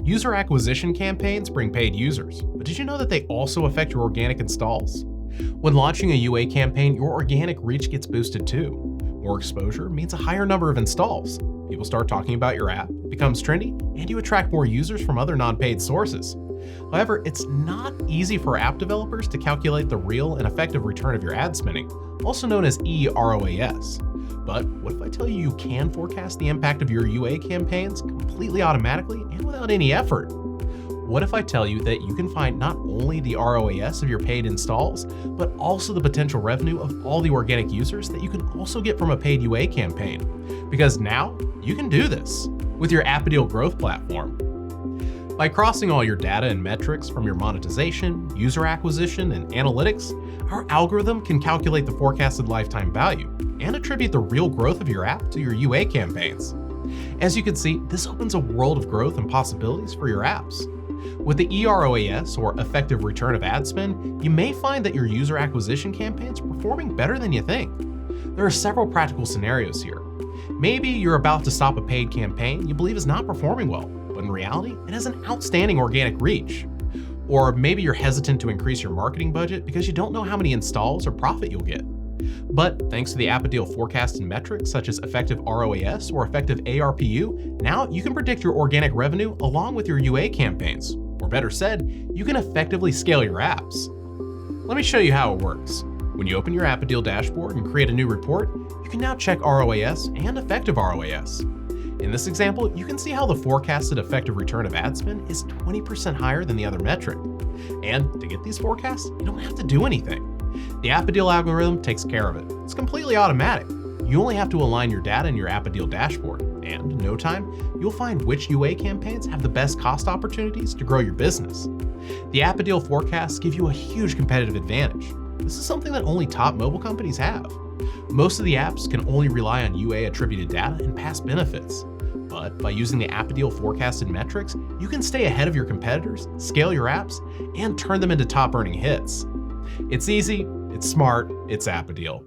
User acquisition campaigns bring paid users, but did you know that they also affect your organic installs? When launching a UA campaign, your organic reach gets boosted too. More exposure means a higher number of installs. People start talking about your app, it becomes trendy, and you attract more users from other non-paid sources. However, it's not easy for app developers to calculate the real and effective return of your ad spending, also known as eROAS. But what if I tell you you can forecast the impact of your UA campaigns completely automatically and without any effort? What if I tell you that you can find not only the ROAS of your paid installs, but also the potential revenue of all the organic users that you can also get from a paid UA campaign? Because now you can do this with your Appedeal growth platform. By crossing all your data and metrics from your monetization, user acquisition, and analytics, our algorithm can calculate the forecasted lifetime value and attribute the real growth of your app to your UA campaigns. As you can see, this opens a world of growth and possibilities for your apps. With the eROAS, or effective return of ad spend, you may find that your user acquisition campaigns are performing better than you think. There are several practical scenarios here. Maybe you're about to stop a paid campaign you believe is not performing well, but in reality, it has an outstanding organic reach. Or maybe you're hesitant to increase your marketing budget because you don't know how many installs or profit you'll get. But thanks to the Appedeal forecast and metrics such as effective ROAS or effective ARPU, now you can predict your organic revenue along with your UA campaigns. Or better said, you can effectively scale your apps. Let me show you how it works. When you open your Appedeal dashboard and create a new report, you can now check ROAS and effective ROAS. In this example, you can see how the forecasted effective return of ad spend is 20% higher than the other metric. And to get these forecasts, you don't have to do anything. The Appedeal algorithm takes care of it. It's completely automatic. You only have to align your data in your Appedeal dashboard, and in no time, you'll find which UA campaigns have the best cost opportunities to grow your business. The Appedeal forecasts give you a huge competitive advantage. This is something that only top mobile companies have. Most of the apps can only rely on UA attributed data and past benefits. But by using the Appedeal forecasted metrics, you can stay ahead of your competitors, scale your apps, and turn them into top earning hits. It's easy, it's smart, it's Appedeal.